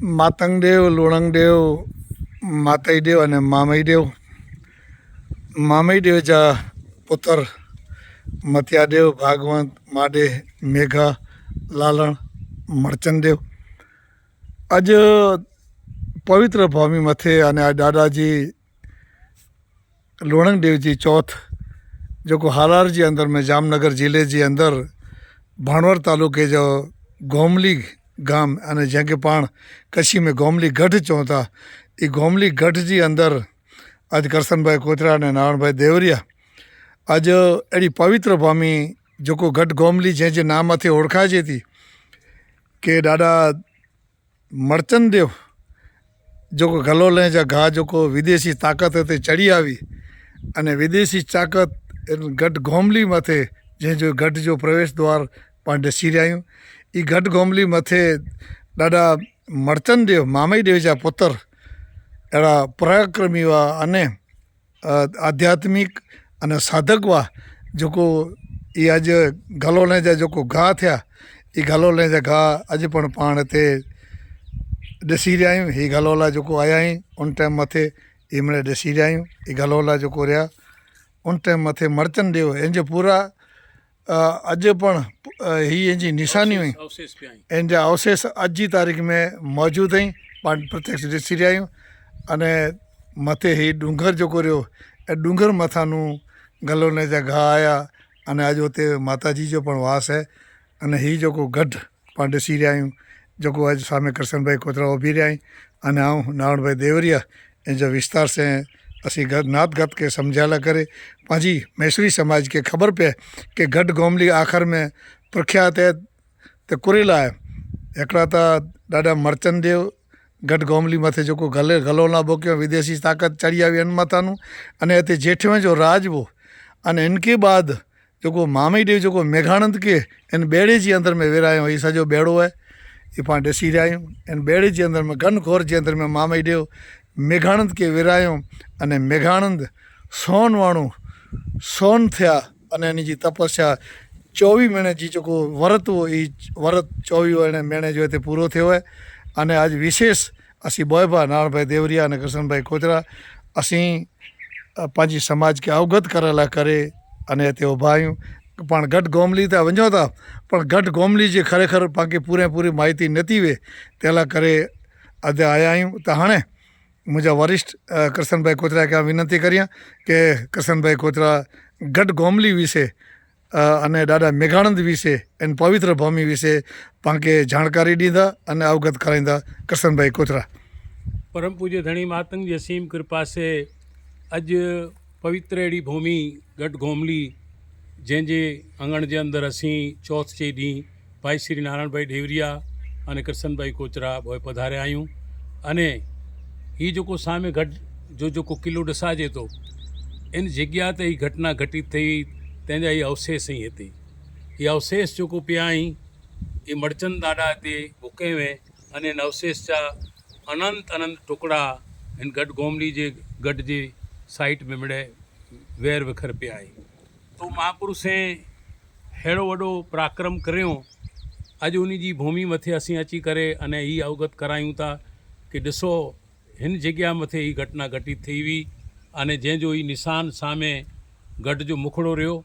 मातंगदेव, लोणंगदेव, माताईदेव અને મામઈદેવ. મામઈદેવજા પુત્ર મથિયાદેવ, ભાગવંત, માડે, મેઘા, લાલણ, મર્ચનદેવ. आज पवित्र भूमि मथे अने आ दादाजी लोणंगदेव जी चौथ जो को हालार जी अंदर में जामनगर जिले जी अंदर भाणवर तालुके जो गोमली गाम अने जंहिंखे पाण कच्छी में गोमली गढ़ चऊं था, ये गोमली गढ़ जी अंदर अज करसन भाई कोतरा ने नारायण भाई देवरिया आज अड़ी पवित्र भूमि जो को गढ़ गोमली जैसे नाम थी ओळखाजे थी के दादा मर्चनदेव जो को गलोले जा घा जो को विदेशी ताकत ते चढ़ी आवी अने विदेशी ताकत गढ़ गोमली मथे जै जो गढ़ जो प्रवेश द्वार पाण ॾसी रहिया आहियूं। ई गढ़ गोमली मथे ॾाढा मर्चनदेव मामईदेव जा पुत्र अहिड़ा पराक्रमी हुआ अने आध्यात्मिक अने साधक हुआ जेको ई अॼु गलोले जा जेको घा थिया, ई गलोले जा घा अॼु पण पाण हिते ॾसी रहिया आहियूं। ही गलोला जेको आया आहिनि उन टाइम मथे ही महिल ॾसी रहिया आहियूं। ही गलोला जेको रहिया उन टाइम मथे मर्चनदेव इन जो पूरा अॼु पण ही इन जी निशानियूं आहिनि, इन जा अवशेष अॼु जी तारीख़ में मौजूदु आहिनि, पाण प्रत्यक्ष ॾिसी रहिया आहियूं। अने मथे ही डूंगर जेको रहियो ऐं डूंगर मथां गलोले जा घा आया अने अॼु हुते माता जी जो पण वास आहे। अने ही जेको गढ़ पाण ॾिसी रहिया आहियूं जेको अॼु सामे करसन भाई कोतरा उभी रहिया आहिनि अने आऊं नारायण भाई देवरिया इन जो विस्तार से असी नात गत के समझाला करे पंहिंजी मैसरी समाज के ख़बर पए कि गढ़ गोमली आख़िर में प्रख्यात है तो कुरेला आहे। हिकिड़ा त ॾाढा मर्चनदेव गढ़ गोमली मथे जेको गलोला बोकियो विदेशी ताकत चढ़ी आई इन मथां अने हिते जेठवें जो राज हो अने इनके बाद जेको मामईदेव जेको मेघानंद के इन बेड़े जी अंदर में विरायो, ही सॼो बेड़ो आहे, ये पाण ॾिसी रहिया आहियूं। इन बेड़े जे अंदर में घनघोर जे अंदर में मामईदेव मेघानंद के विरायो अने मेघानंद सोन वाणो सोन थिया अने इन जी तपस्या 24 महीने जी जेको व्रत हो ई व्रत 24 महीने जो हिते पूरो थियो है। अने आज विशेष असी बोयबा नारायण भाई देवरिया अने कृष्ण भाई कोतरा असी पंहिंजी समाज के अवगत करण लाइ करे अने हिते उभा आहियूं। पाण गढ़ गोमली त वञो था पर गढ़ गोमली जे खरेखर पाण पूरी माहिती नथी वे तंहिं लाइ करे अॼु आया आहियूं। त हाणे मुंहिंजा वरिष्ठ कृष्ण भाई कोतरा खे विनती करियां कि कृष्ण भाई कोतरा गढ़ गोमली विषे अने ॾाढा मेघानंद विषे इन पवित्र भूमि विषे पाण खे जानकारी ॾींदा अने अवगत कराईंदा। कृष्ण भाई कोतरा। परम पूज्य धणी मातंग जी असीम कृपा से अॼु पवित्र अहिड़ी भूमि गढ़ गोमली जंहिंजे अंगण जे अंदरि असीं चौथ जे ॾींहुं भाई श्री नारायण भाई देवरिया अने कृष्ण भाई कोतरा पोइ पधारिया आहियूं। अने हीउ जेको सामे गढ़ जो जेको किलो ॾसाजे थो इन जॻह ते ही घटना घटित थी, तंहिंजा ही अवशेष आहिनि हिते। हीअ अवशेष जेको पिया आहिनि ये मर्चन ॾाढा हिते बुके हुए अने इन अवशेष जा अनंत टुकड़ा इन गढ़ गोमली जे गढ़ जे साइट में मिड़े वेर विखर पिया आहिनि। तो महापुरुषें अहिड़ो वॾो पराक्रम करियो, अॼु उन जी भूमि मथे असीं अची करे अने ही अवगत करायूं था कि ॾिसो हिन जॻह मथे ही घटना घटित थी हुई अने जंहिंजो ही निशान सामे गढ़ जो मुखड़ो रहियो